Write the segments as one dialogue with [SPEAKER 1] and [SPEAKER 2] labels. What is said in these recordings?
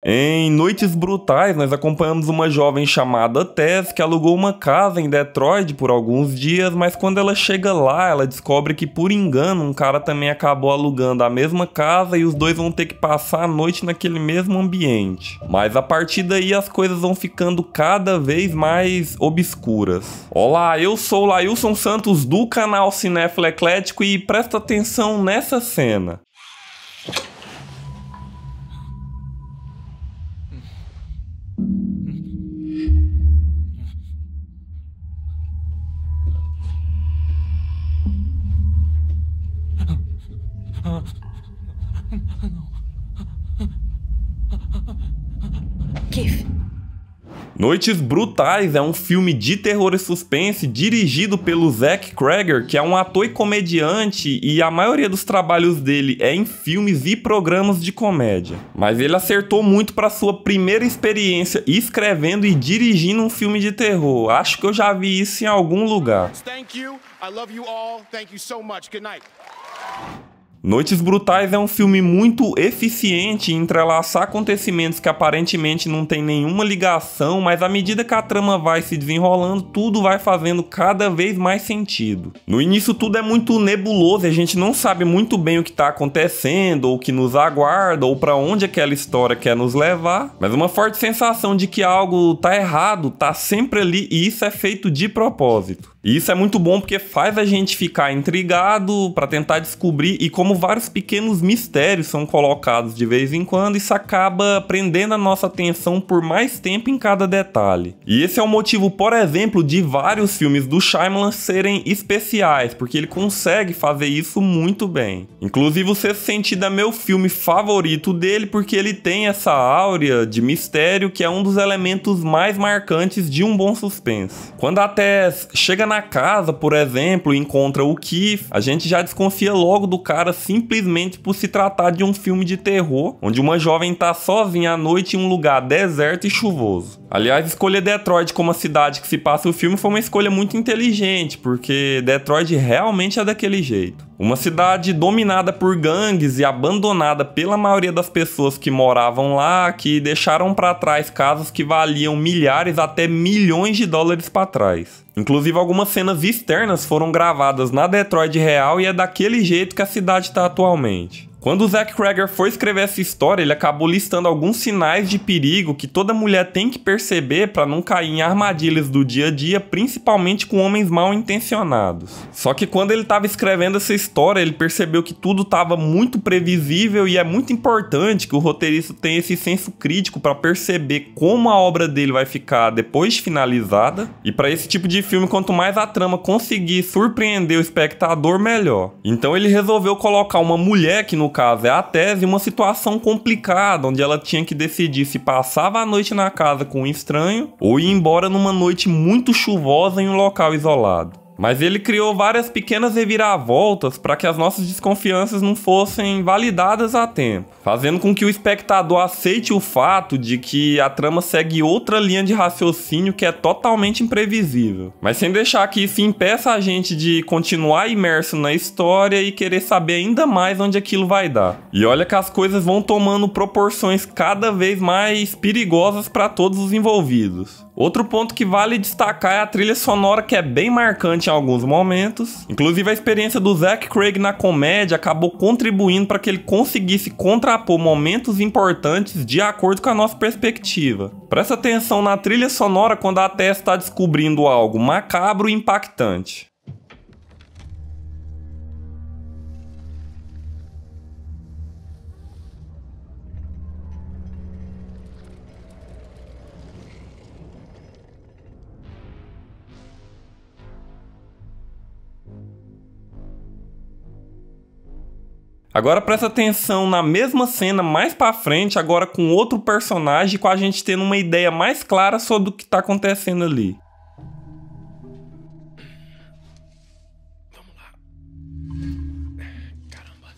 [SPEAKER 1] Em Noites Brutais, nós acompanhamos uma jovem chamada Tess que alugou uma casa em Detroit por alguns dias, mas quando ela chega lá, ela descobre que por engano um cara também acabou alugando a mesma casa e os dois vão ter que passar a noite naquele mesmo ambiente. Mas a partir daí as coisas vão ficando cada vez mais obscuras. Olá, eu sou o Lailson Santos do canal Cinéfilo Eclético e presta atenção nessa cena.
[SPEAKER 2] Keith.
[SPEAKER 1] Noites Brutais é um filme de terror e suspense dirigido pelo Zach Cregger, que é um ator e comediante, e a maioria dos trabalhos dele é em filmes e programas de comédia. Mas ele acertou muito para sua primeira experiência escrevendo e dirigindo um filme de terror. Acho que eu já vi isso em algum lugar.
[SPEAKER 3] Thank you. I love you all. Thank you so much. Good night.
[SPEAKER 1] Noites Brutais é um filme muito eficiente em entrelaçar acontecimentos que aparentemente não tem nenhuma ligação, mas à medida que a trama vai se desenrolando, tudo vai fazendo cada vez mais sentido. No início tudo é muito nebuloso, a gente não sabe muito bem o que está acontecendo, ou o que nos aguarda, ou para onde aquela história quer nos levar, mas uma forte sensação de que algo tá errado tá sempre ali, e isso é feito de propósito. E isso é muito bom porque faz a gente ficar intrigado para tentar descobrir, e como vários pequenos mistérios são colocados de vez em quando, isso acaba prendendo a nossa atenção por mais tempo em cada detalhe. E esse é o motivo, por exemplo, de vários filmes do Shyamalan serem especiais, porque ele consegue fazer isso muito bem. Inclusive o Sexto Sentido é meu filme favorito dele porque ele tem essa áurea de mistério que é um dos elementos mais marcantes de um bom suspense. Quando a Tess chega na casa, por exemplo, e encontra o Keith, a gente já desconfia logo do cara simplesmente por se tratar de um filme de terror, onde uma jovem tá sozinha à noite em um lugar deserto e chuvoso. Aliás, escolher Detroit como a cidade que se passa o filme foi uma escolha muito inteligente, porque Detroit realmente é daquele jeito. Uma cidade dominada por gangues e abandonada pela maioria das pessoas que moravam lá, que deixaram para trás casas que valiam milhares até milhões de dólares para trás. Inclusive algumas cenas externas foram gravadas na Detroit real e é daquele jeito que a cidade está atualmente. Quando o Zach Cregger foi escrever essa história, ele acabou listando alguns sinais de perigo que toda mulher tem que perceber para não cair em armadilhas do dia a dia, principalmente com homens mal intencionados. Só que quando ele estava escrevendo essa história, ele percebeu que tudo estava muito previsível, e é muito importante que o roteirista tenha esse senso crítico para perceber como a obra dele vai ficar depois de finalizada. E para esse tipo de filme, quanto mais a trama conseguir surpreender o espectador, melhor. Então ele resolveu colocar uma mulher, que no caso é a Tess, em uma situação complicada, onde ela tinha que decidir se passava a noite na casa com um estranho ou ia embora numa noite muito chuvosa em um local isolado. Mas ele criou várias pequenas reviravoltas para que as nossas desconfianças não fossem validadas a tempo, fazendo com que o espectador aceite o fato de que a trama segue outra linha de raciocínio que é totalmente imprevisível, mas sem deixar que isso impeça a gente de continuar imerso na história e querer saber ainda mais onde aquilo vai dar. E olha que as coisas vão tomando proporções cada vez mais perigosas para todos os envolvidos. Outro ponto que vale destacar é a trilha sonora, que é bem marcante em alguns momentos. Inclusive a experiência do Zach Cregger na comédia acabou contribuindo para que ele conseguisse contrapor momentos importantes de acordo com a nossa perspectiva. Presta atenção na trilha sonora quando a Tess está descobrindo algo macabro e impactante. Agora presta atenção na mesma cena mais pra frente, agora com outro personagem, com a gente tendo uma ideia mais clara sobre o que tá acontecendo ali.
[SPEAKER 3] Vamos lá. Caramba.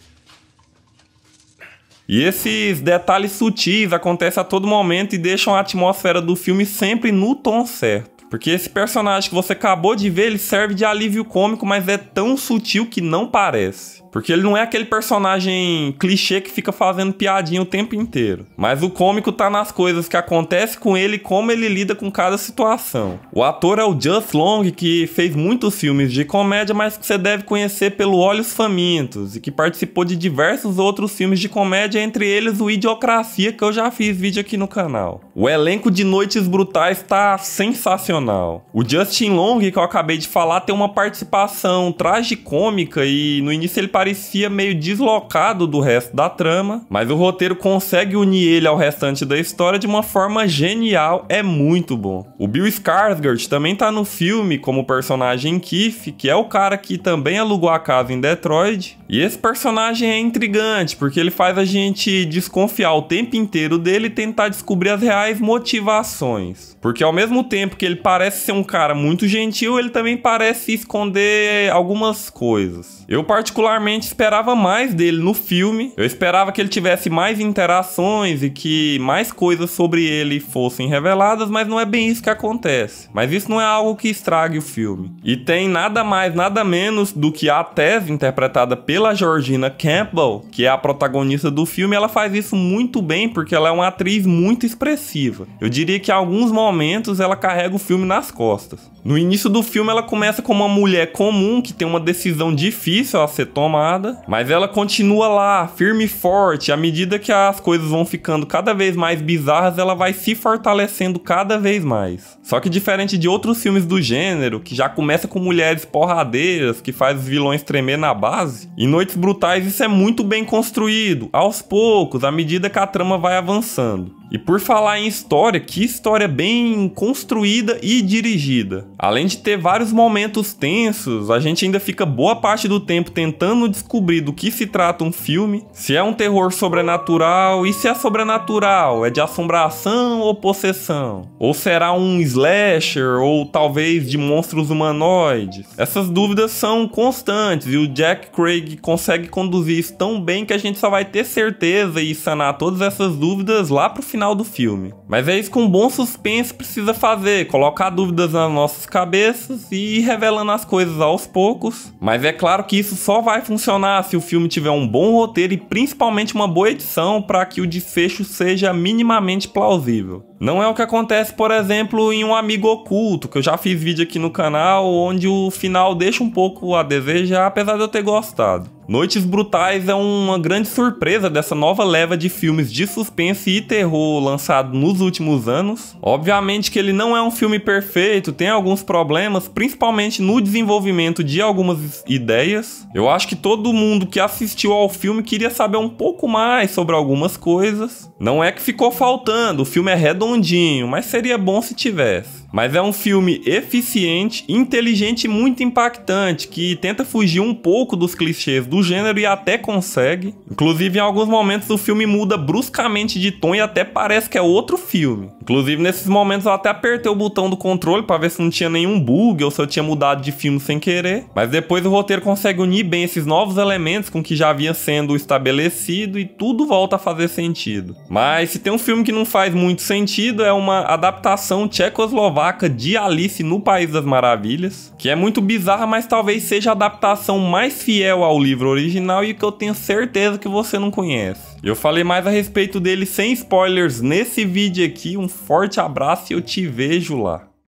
[SPEAKER 1] E esses detalhes sutis acontecem a todo momento e deixam a atmosfera do filme sempre no tom certo. Porque esse personagem que você acabou de ver, ele serve de alívio cômico, mas é tão sutil que não parece. porque ele não é aquele personagem clichê que fica fazendo piadinha o tempo inteiro. Mas o cômico tá nas coisas que acontecem com ele e como ele lida com cada situação. O ator é o Justin Long, que fez muitos filmes de comédia, mas que você deve conhecer pelo Olhos Famintos, e que participou de diversos outros filmes de comédia, entre eles o Idiocracia, que eu já fiz vídeo aqui no canal. O elenco de Noites Brutais tá sensacional. O Justin Long, que eu acabei de falar, tem uma participação tragicômica e no início ele parecia meio deslocado do resto da trama, mas o roteiro consegue unir ele ao restante da história de uma forma genial, é muito bom. O Bill Skarsgård também tá no filme como personagem Keith, que é o cara que também alugou a casa em Detroit, e esse personagem é intrigante, porque ele faz a gente desconfiar o tempo inteiro dele e tentar descobrir as reais motivações. Porque ao mesmo tempo que ele parece ser um cara muito gentil, ele também parece esconder algumas coisas. Eu particularmente esperava mais dele no filme, eu esperava que ele tivesse mais interações e que mais coisas sobre ele fossem reveladas, mas não é bem isso que acontece. Mas isso não é algo que estrague o filme. E tem nada mais, nada menos do que a Tess, interpretada pela Georgina Campbell, que é a protagonista do filme. Ela faz isso muito bem porque ela é uma atriz muito expressiva. Eu diria que em alguns momentos ela carrega o filme nas costas. No início do filme ela começa como uma mulher comum que tem uma decisão difícil a ser tomada, mas ela continua lá, firme e forte. À medida que as coisas vão ficando cada vez mais bizarras, ela vai se fortalecendo cada vez mais. Só que diferente de outros filmes do gênero, que já começa com mulheres porradeiras, que faz os vilões tremer na base, em Noites Brutais isso é muito bem construído, aos poucos, à medida que a trama vai avançando. E por falar em história, que história bem construída e dirigida. Além de ter vários momentos tensos, a gente ainda fica boa parte do tempo tentando descobrir do que se trata um filme, se é um terror sobrenatural, e se é sobrenatural, é de assombração ou possessão? Ou será um slasher, ou talvez de monstros humanoides? Essas dúvidas são constantes, e o Jack Craig consegue conduzir isso tão bem que a gente só vai ter certeza e sanar todas essas dúvidas lá pro final do filme. Mas é isso que um bom suspense precisa fazer, colocar dúvidas nas nossas cabeças e ir revelando as coisas aos poucos. Mas é claro que isso só vai funcionar se o filme tiver um bom roteiro e principalmente uma boa edição para que o desfecho seja minimamente plausível. Não é o que acontece, por exemplo, em Um Amigo Oculto, que eu já fiz vídeo aqui no canal, onde o final deixa um pouco a desejar, apesar de eu ter gostado. Noites Brutais é uma grande surpresa dessa nova leva de filmes de suspense e terror lançado nos últimos anos. Obviamente que ele não é um filme perfeito, tem alguns problemas, principalmente no desenvolvimento de algumas ideias. Eu acho que todo mundo que assistiu ao filme queria saber um pouco mais sobre algumas coisas. Não é que ficou faltando, o filme é redondinho, mas seria bom se tivesse. Mas é um filme eficiente, inteligente e muito impactante, que tenta fugir um pouco dos clichês do gênero e até consegue. Inclusive, em alguns momentos o filme muda bruscamente de tom e até parece que é outro filme. Inclusive, nesses momentos eu até apertei o botão do controle para ver se não tinha nenhum bug ou se eu tinha mudado de filme sem querer. Mas depois o roteiro consegue unir bem esses novos elementos com o que já havia sendo estabelecido e tudo volta a fazer sentido. Mas se tem um filme que não faz muito sentido, é uma adaptação tchecoslovaca de Alice no País das Maravilhas, que é muito bizarra, mas talvez seja a adaptação mais fiel ao livro original e que eu tenho certeza que você não conhece. Eu falei mais a respeito dele sem spoilers nesse vídeo aqui, um forte abraço e eu te vejo lá.